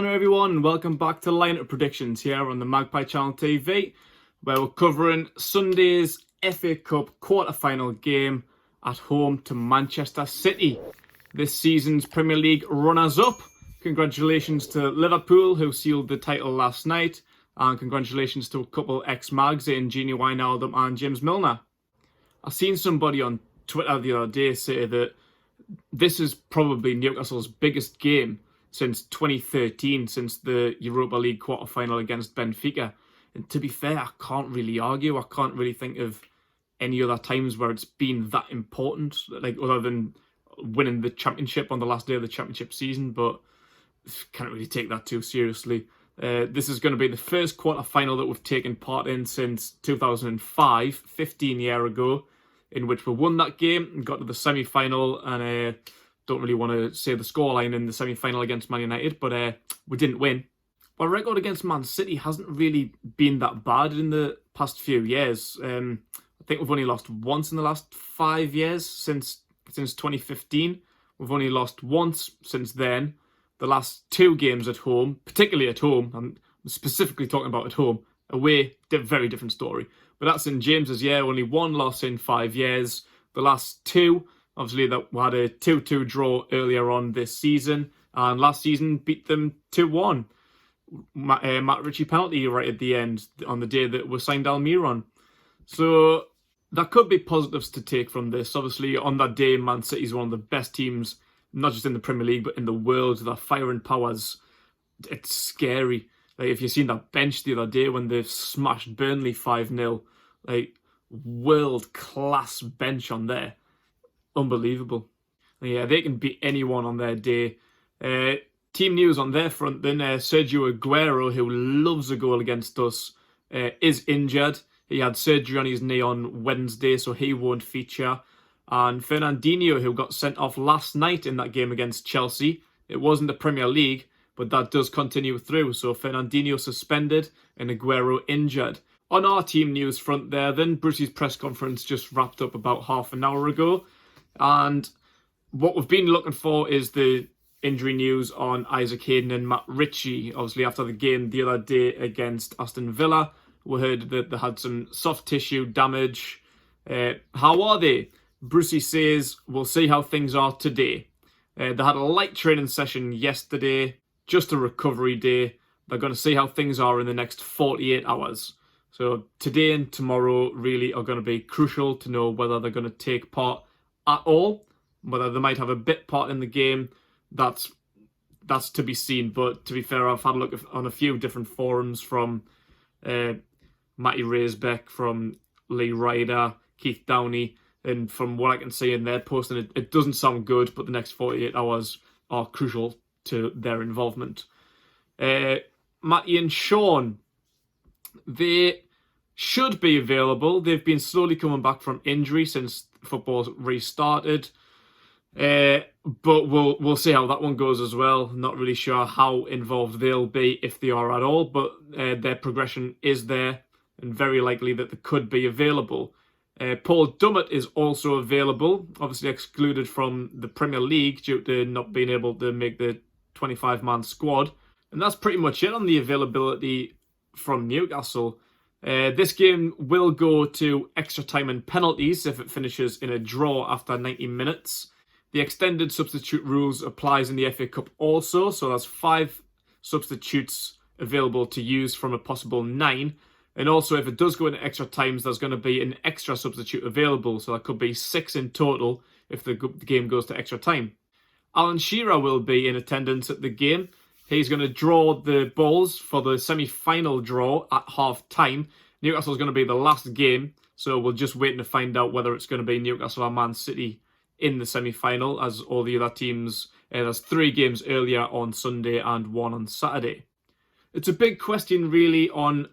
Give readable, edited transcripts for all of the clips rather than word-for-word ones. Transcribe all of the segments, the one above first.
Hello everyone and welcome back to Lineup Predictions here on the Magpie Channel TV, where we're covering Sunday's FA Cup quarter-final game at home to Manchester City, this season's Premier League runners-up. Congratulations to Liverpool, who sealed the title last night, and congratulations to a couple ex-Mags in Gini Wijnaldum and James Milner. I seen somebody on Twitter the other day say that this is probably Newcastle's biggest game since 2013, since the Europa League quarter-final against Benfica. And to be fair, I can't really argue. I can't really think of any other times where it's been that important, like other than winning the championship on the last day of the championship season, but can't really take that too seriously. This is going to be the first quarter-final that we've taken part in since 2005, 15 years ago, in which we won that game and got to the semi-final, and don't really want to say the scoreline in the semi-final against Man United, but we didn't win. Our record against Man City hasn't really been that bad in the past few years. I think we've only lost once in the last 5 years, since 2015. We've only lost once since then. The last 2 games at home, particularly at home, I'm specifically talking about at home, away, very different story. But that's in James's year, only 1 loss in 5 years. The last 2, obviously, that we had a 2-2 draw earlier on this season, and last season beat them 2-1. Matt Ritchie penalty right at the end on the day that we signed Almiron. So there could be positives to take from this. Obviously, on that day, Man City is one of the best teams, not just in the Premier League, but in the world. Their firing powers, it's scary. Like, if you've seen that bench the other day when they smashed Burnley 5-0, like, world-class bench on there. Unbelievable. Yeah, they can beat anyone on their day. Team news on their front then, Sergio Aguero, who loves a goal against us, is injured. He had surgery on his knee on Wednesday, so he won't feature. And Fernandinho, who got sent off last night in that game against Chelsea. It wasn't the Premier League, but that does continue through. So Fernandinho suspended and Aguero injured. On our team news front there then, Bruce's press conference just wrapped up about half an hour ago. And what we've been looking for is the injury news on Isaac Hayden and Matt Ritchie. Obviously, after the game the other day against Aston Villa, we heard that they had some soft tissue damage. How are they? Brucey says, we'll see how things are today. They had a light training session yesterday, just a recovery day. They're going to see how things are in the next 48 hours. So today and tomorrow really are going to be crucial to know whether they're going to take part at all, whether they might have a bit part in the game. That's to be seen. But to be fair, I've had a look on a few different forums from Matty Raisbeck, from Lee Ryder, Keith Downey, and from what I can see in their posting, it doesn't sound good, but the next 48 hours are crucial to their involvement. Matty and Sean, they should be available. They've been slowly coming back from injury since football restarted. But we'll see how that one goes as well. Not really sure how involved they'll be, if they are at all, but their progression is there and very likely that they could be available. Paul Dummett is also available, obviously excluded from the Premier League due to not being able to make the 25-man squad. And that's pretty much it on the availability from Newcastle. This game will go to extra time and penalties if it finishes in a draw after 90 minutes. The extended substitute rules applies in the FA Cup also, so there's 5 substitutes available to use from a possible 9. And also, if it does go into extra times, there's going to be an extra substitute available, so that could be 6 in total if the game goes to extra time. Alan Shearer will be in attendance at the game. He's going to draw the balls for the semi-final draw at half-time. Newcastle is going to be the last game, so we're just waiting to find out whether it's going to be Newcastle or Man City in the semi-final, as all the other teams. There's 3 games earlier on Sunday and 1 on Saturday. It's a big question, really, on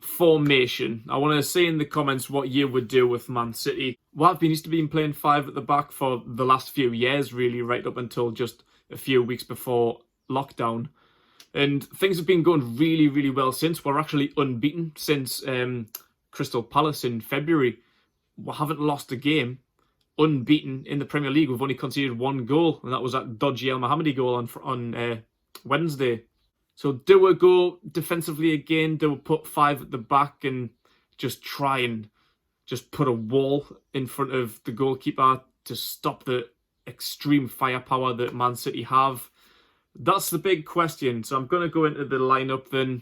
formation. I want to see in the comments what you would do with Man City. Well, I've been used to being playing 5 at the back for the last few years, really, right up until just a few weeks before lockdown. And things have been going really, really well since. We're actually unbeaten since Crystal Palace in February. We haven't lost a game unbeaten in the Premier League. We've only conceded 1 goal, and that was that dodgy El Mohammadi goal on Wednesday. So do we go defensively again? Do we put 5 at the back and just try and just put a wall in front of the goalkeeper to stop the extreme firepower that Man City have? That's the big question. So I'm going to go into the lineup then.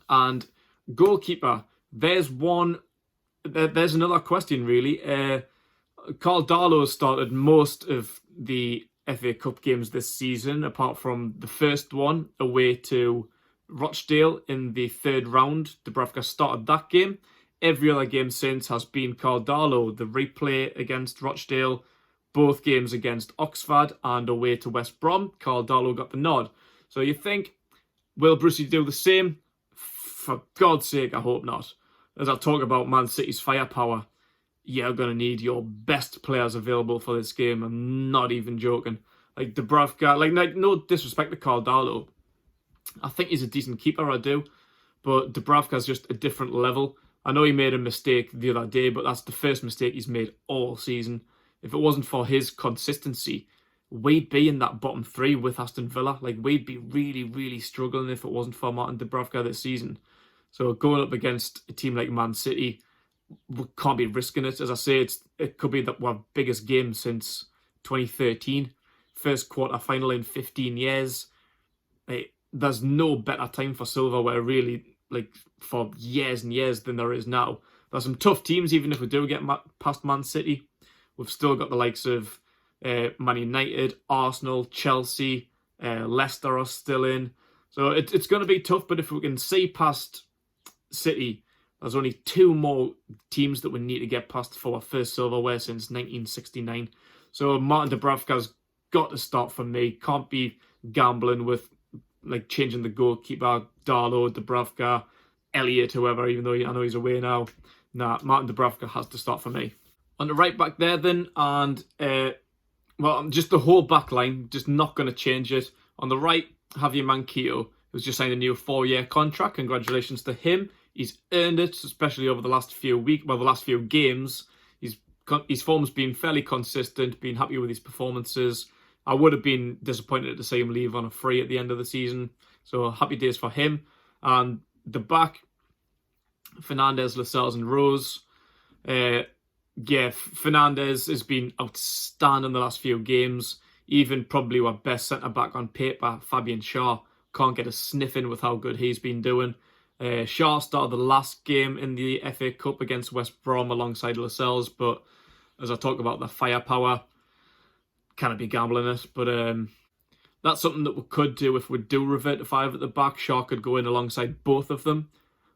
And goalkeeper, there's another question really. Carl Darlow started most of the FA Cup games this season, apart from the first one away to Rochdale in the 3rd round. Dubravka started that game. Every other game since has been Carl Darlow. The replay against Rochdale, both games against Oxford and away to West Brom, Carl Darlow got the nod. So you think, will Brucey do the same? For God's sake, I hope not. As I talk about Man City's firepower, you're going to need your best players available for this game. I'm not even joking. Like Dubravka, like no disrespect to Carl Darlow. I think he's a decent keeper, I do. But Dubravka's just a different level. I know he made a mistake the other day, but that's the first mistake he's made all season. If it wasn't for his consistency, we'd be in that bottom 3 with Aston Villa. Like, we'd be really, really struggling if it wasn't for Martin Dubravka this season. So going up against a team like Man City, we can't be risking it. As I say, it could be our biggest game since 2013. First quarter final in 15 years. There's no better time for silverware, really, like for years and years than there is now. There's some tough teams, even if we do get past Man City. We've still got the likes of Man United, Arsenal, Chelsea, Leicester are still in. So it's going to be tough, but if we can see past City, there's only 2 more teams that we need to get past for our first silverware since 1969. So Martin Dubravka's got to start for me. Can't be gambling with like changing the goalkeeper, Darlow, Dubravka, Elliott, whoever, even though I know he's away now. Nah, Martin Dubravka has to start for me. On the right back there then, and just the whole back line, just not going to change it. On the right, Javier Manquillo, who's just signed a new 4-year contract. Congratulations to him. He's earned it, especially over the last few the last few games. His form's been fairly consistent, been happy with his performances. I would have been disappointed to see him leave on a free at the end of the season. So happy days for him. And the back, Fernandes, Lascelles and Rose. Fernandes has been outstanding the last few games. Even probably our best centre-back on paper, Fabian Schär, can't get a sniff in with how good he's been doing. Schär started the last game in the FA Cup against West Brom alongside Lascelles, but as I talk about the firepower, can't be gambling it. But that's something that we could do if we do revert to 5 at the back. Schär could go in alongside both of them,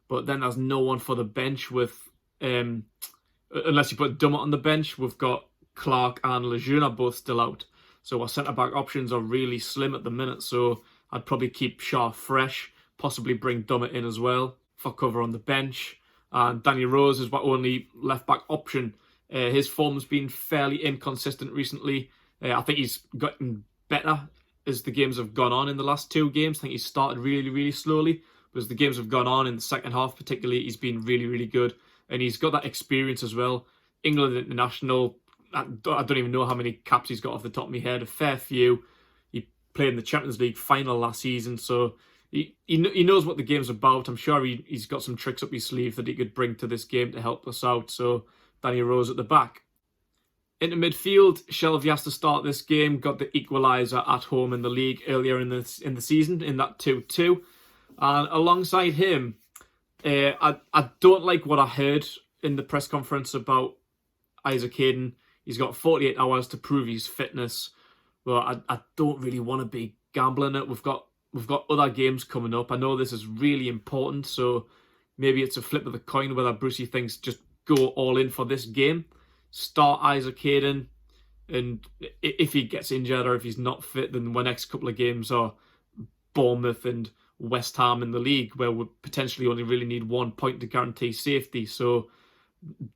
but then there's no one for the bench with... unless you put Dummett on the bench, we've got Clark and Lejeune are both still out. So our centre-back options are really slim at the minute. So I'd probably keep Schär fresh, possibly bring Dummett in as well for cover on the bench. And Danny Rose is our only left-back option. His form's been fairly inconsistent recently. I think he's gotten better as the games have gone on in the last 2 games. I think he's started really, really slowly. But as the games have gone on in the second half particularly, he's been really, really good. And he's got that experience as well. England international, I don't even know how many caps he's got off the top of my head. A fair few. He played in the Champions League final last season, so he knows what the game's about. I'm sure he's got some tricks up his sleeve that he could bring to this game to help us out. So Danny Rose at the back. Into midfield, Shelvey has to start this game. Got the equaliser at home in the league earlier in the season in that 2-2. And alongside him, I don't like what I heard in the press conference about Isaac Hayden. He's got 48 hours to prove his fitness. Well, I don't really want to be gambling it. We've got other games coming up. I know this is really important, so maybe it's a flip of the coin whether Brucey thinks just go all in for this game. Start Isaac Hayden, and if he gets injured or if he's not fit, then the next couple of games are Bournemouth and West Ham in the league, where we potentially only really need 1 point to guarantee safety. So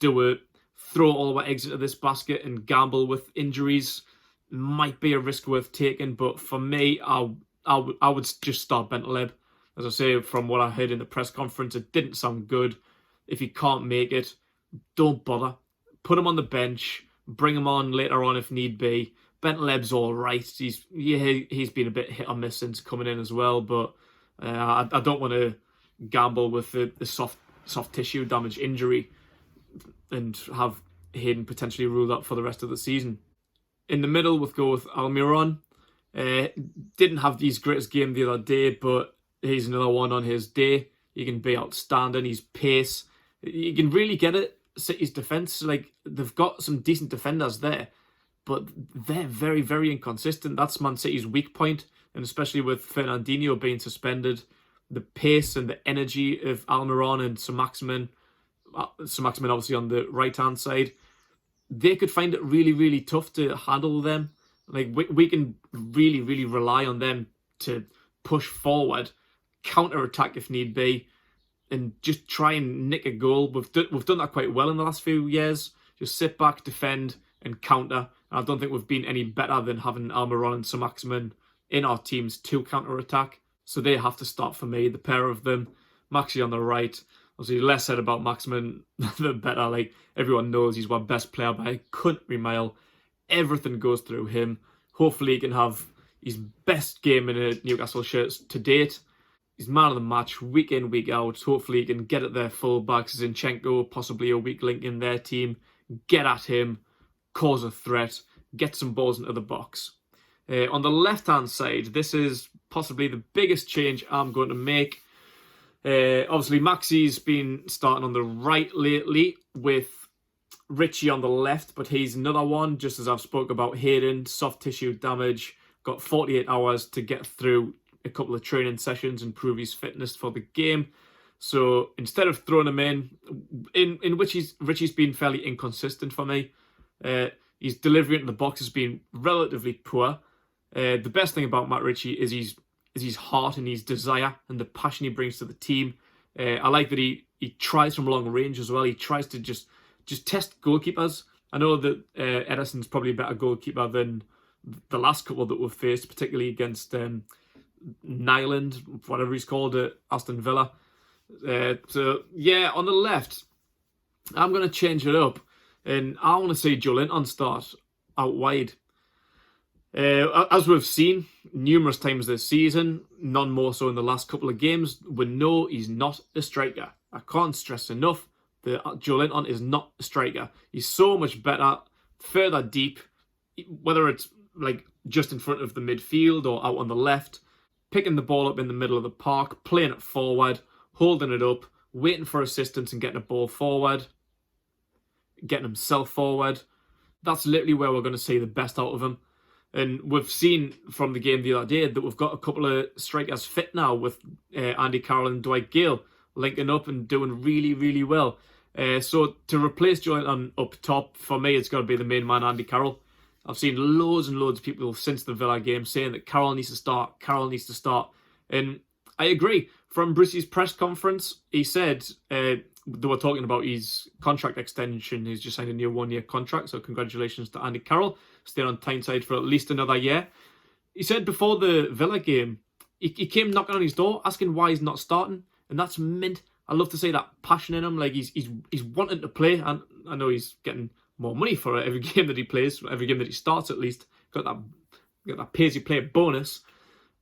do we throw all our eggs into this basket and gamble with injuries? Might be a risk worth taking, but for me, I would just start Bentaleb. As I say, from what I heard in the press conference, it didn't sound good. If he can't make it, don't bother. Put him on the bench, bring him on later on if need be. Bentaleb's all right. He's been a bit hit or miss since coming in as well, but I don't want to gamble with the soft tissue damage injury and have Hayden potentially ruled out for the rest of the season. In the middle, we'll go with Almiron. Didn't have his greatest game the other day, but he's another one on his day. He can be outstanding. His pace, you can really get it. City's defence, like, they've got some decent defenders there, but they're very, very inconsistent. That's Man City's weak point, and especially with Fernandinho being suspended, the pace and the energy of Almiron and Saint-Maximin obviously on the right-hand side, they could find it really, really tough to handle them. Like, we can really, really rely on them to push forward, counter-attack if need be, and just try and nick a goal. We've done that quite well in the last few years. Just sit back, defend, and counter. And I don't think we've been any better than having Almiron and Saint-Maximin in our teams to counter-attack. So they have to start for me, the pair of them. Maxi on the right. Obviously, less said about Maximin, the better. Like, everyone knows he's our best player by a country mile. Everything goes through him. Hopefully he can have his best game in a Newcastle shirt to date. He's man of the match week in, week out. Hopefully he can get at their full-backs, Zinchenko, possibly a weak link in their team. Get at him, cause a threat, get some balls into the box. On the left-hand side, this is possibly the biggest change I'm going to make. Obviously, Maxi's been starting on the right lately with Richie on the left, but he's another one, just as I've spoke about Hayden, soft tissue damage, got 48 hours to get through a couple of training sessions and prove his fitness for the game. So instead of throwing him in which Richie's been fairly inconsistent for me. His delivery into the box has been relatively poor. The best thing about Matt Ritchie is his heart and his desire and the passion he brings to the team. I like that he tries from long range as well. He tries to just test goalkeepers. I know that Ederson's probably a better goalkeeper than the last couple that we've faced, particularly against Nyland, whatever he's called, at Aston Villa. So, yeah, on the left, I'm going to change it up. And I want to see Joelinton start out wide. As we've seen numerous times this season, none more so in the last couple of games, we know he's not a striker. I can't stress enough that Joelinton is not a striker. He's so much better further deep, whether it's like just in front of the midfield or out on the left, picking the ball up in the middle of the park, playing it forward, holding it up, waiting for assistance and getting a ball forward, getting himself forward. That's literally where we're going to see the best out of him. And we've seen from the game the other day that we've got a couple of strikers fit now with Andy Carroll and Dwight Gale linking up and doing really, really well. So to replace Joelinton up top, for me, it's got to be the main man, Andy Carroll. I've seen loads and loads of people since the Villa game saying that Carroll needs to start, And I agree. From Bruce's press conference, he said they were talking about his contract extension. He's just signed a new one-year contract, so congratulations to Andy Carroll. Staying on Tyneside for at least another year. He said before the Villa game, he came knocking on his door, asking why he's not starting, and that's mint. I love to see that passion in him. Like, he's wanting to play, and I know he's getting more money for it every game that he plays, every game that he starts at least. Got that pay-as-you-play bonus.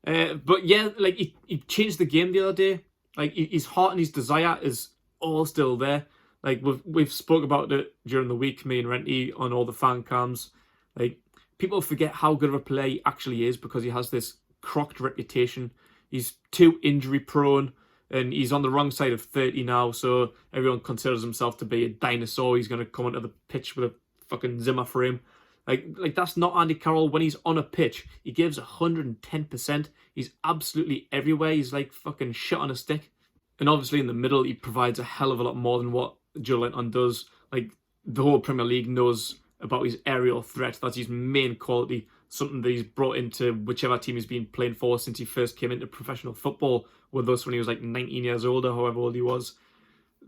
But yeah, like, he changed the game the other day. Like, his heart and his desire is all still there. Like, we've spoke about it during the week, me and Renty, on all the fan cams. Like, people forget how good of a player he actually is because he has this crocked reputation. He's too injury prone, and he's on the wrong side of 30 now, so everyone considers himself to be a dinosaur. He's going to come onto the pitch with a fucking Zimmer frame. Like that's not Andy Carroll. When he's on a pitch, he gives 110%. He's absolutely everywhere. He's like fucking shit on a stick. And obviously in the middle, he provides a hell of a lot more than what Joelinton does. Like, the whole Premier League knows about his aerial threat. That's his main quality, something that he's brought into whichever team he's been playing for since he first came into professional football with us when he was like 19 years old or however old he was.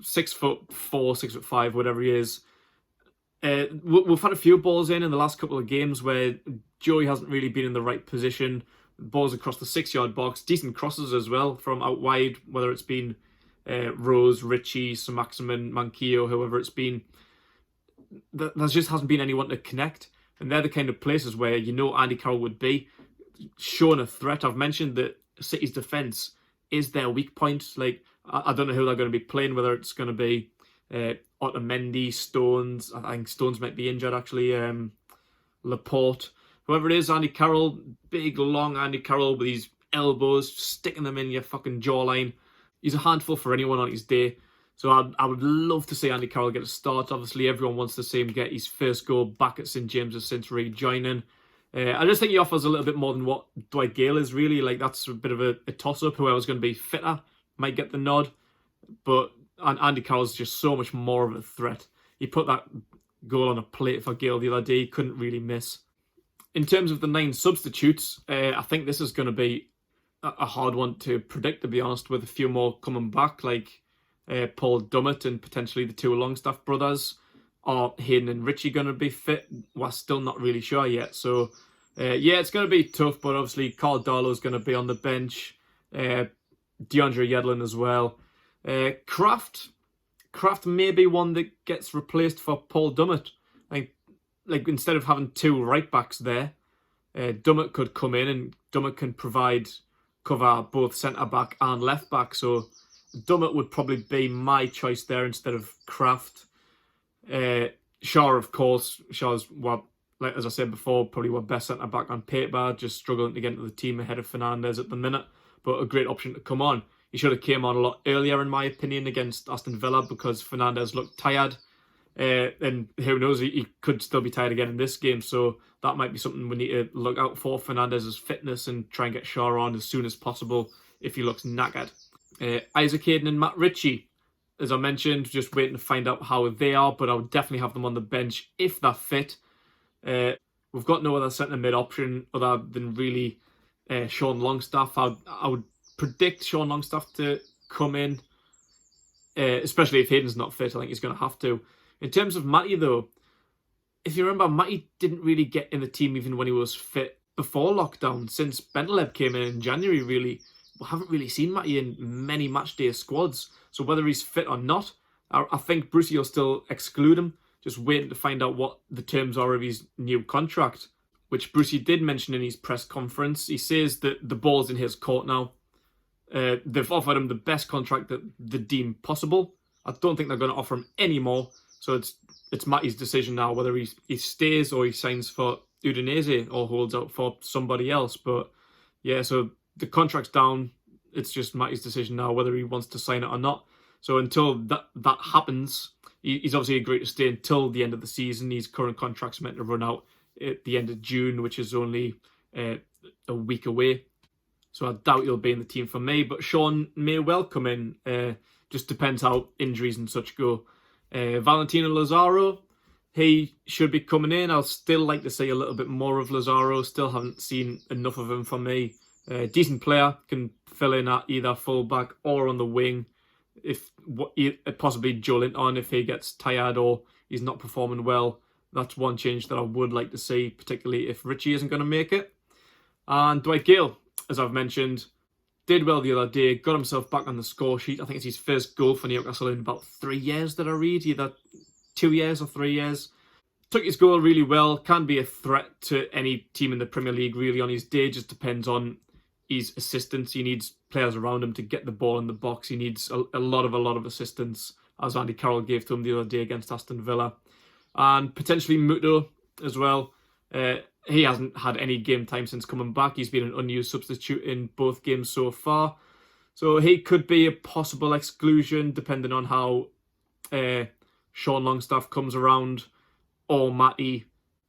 6'4", 6'5", whatever he is. We've had a few balls in the last couple of games where Joey hasn't really been in the right position. Balls across the 6-yard box, decent crosses as well from out wide, whether it's been Rose, Richie, Saint-Maximin, Manquillo, whoever it's been. There just hasn't been anyone to connect. And they're the kind of places where you know Andy Carroll would be, showing a threat. I've mentioned that City's defence is their weak point. Like, I don't know who they're going to be playing, whether it's going to be Otamendi, Stones. I think Stones might be injured, actually. Laporte. Whoever it is, Andy Carroll. Big, long Andy Carroll with his elbows, sticking them in your fucking jawline. He's a handful for anyone on his day. So I would love to see Andy Carroll get a start. Obviously, everyone wants to see him get his first goal back at St James's since rejoining. I just think he offers a little bit more than what Dwight Gale is, really. Like, that's a bit of a toss-up. Whoever's going to be fitter might get the nod. But Andy Carroll's just so much more of a threat. He put that goal on a plate for Gale the other day. He couldn't really miss. In terms of the 9 substitutes, I think this is going to be a hard one to predict, to be honest, with a few more coming back, like Paul Dummett and potentially the 2 Longstaff brothers. Are Hayden and Richie going to be fit? We're still not really sure yet. So, yeah, it's going to be tough, but obviously Carl Darlow's going to be on the bench. DeAndre Yedlin as well. Kraft may be one that gets replaced for Paul Dummett. Like instead of having 2 right-backs there, Dummett could come in and Dummett can provide cover both centre-back and left-back. So Dummett would probably be my choice there instead of Kraft. Shaw, of course. Shaw's, like as I said before, probably our best centre-back on paper, just struggling to get into the team ahead of Fernandez at the minute, but a great option to come on. He should have came on a lot earlier, in my opinion, against Aston Villa because Fernandez looked tired. And who knows, he could still be tired again in this game, so that might be something we need to look out for, Fernandez's fitness, and try and get Shaw on as soon as possible if he looks knackered. Isaac Hayden and Matt Ritchie, as I mentioned, just waiting to find out how they are, but I would definitely have them on the bench if they're fit. We've got no other centre-mid option other than really Sean Longstaff. I would predict Sean Longstaff to come in, especially if Hayden's not fit. I think he's going to have to. In terms of Matty, though, if you remember, Matty didn't really get in the team even when he was fit before lockdown. Since Bentaleb came in January, really, we haven't really seen Matty in many matchday squads. So whether he's fit or not, I think Brucey will still exclude him, just waiting to find out what the terms are of his new contract, which Brucey did mention in his press conference. He says that the ball's in his court now. They've offered him the best contract that they deem possible. I don't think they're going to offer him any more. So it's Matty's decision now whether he stays or he signs for Udinese or holds out for somebody else. But yeah, so the contract's down. It's just Matty's decision now whether he wants to sign it or not. So until that happens, he's obviously agreed to stay until the end of the season. His current contract's meant to run out at the end of June, which is only a week away. So I doubt he'll be in the team for me. But Sean may well come in. Just depends how injuries and such go. Valentino Lazaro, he should be coming in. I'll still like to see a little bit more of Lazaro. Still haven't seen enough of him for me. Decent player, can fill in at either fullback or on the wing. If possibly Joe Linton if he gets tired or he's not performing well. That's one change that I would like to see, particularly if Richie isn't going to make it. And Dwight Gale, as I've mentioned, did well the other day, got himself back on the score sheet. I think it's his first goal for Newcastle in about 3 years, did I read? Either 2 years or 3 years. Took his goal really well. Can be a threat to any team in the Premier League, really, on his day. Just depends on his assistance. He needs players around him to get the ball in the box. He needs a lot of assistance, as Andy Carroll gave to him the other day against Aston Villa. And potentially Muto as well. He hasn't had any game time since coming back. He's been an unused substitute in both games so far. So he could be a possible exclusion depending on how Sean Longstaff comes around or Matty.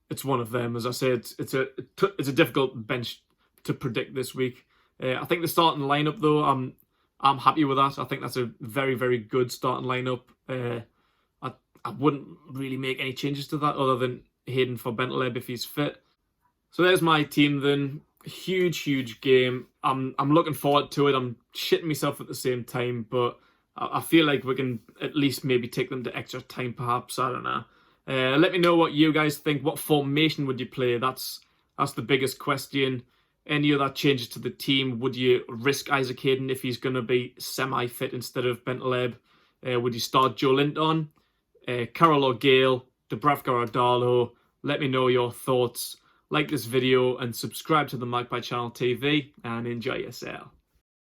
It's one of them. As I said, it's a difficult bench to predict this week. I think the starting lineup, though, I'm happy with that. I think that's a very, very good starting lineup. I wouldn't really make any changes to that other than Hayden for Bentaleb if he's fit. So there's my team then. Huge game. I'm looking forward to it. I'm shitting myself at the same time, but I feel like we can at least maybe take them to extra time perhaps. I don't know. Let me know what you guys think. What formation would you play? That's the biggest question. Any other changes to the team? Would you risk Isaac Hayden if he's going to be semi-fit instead of Bentaleb? Would you start Joe Linton? Carroll or Gale? Dubravka or Darlow? Let me know your thoughts. Like this video and subscribe to the Magpie Channel TV and enjoy yourself.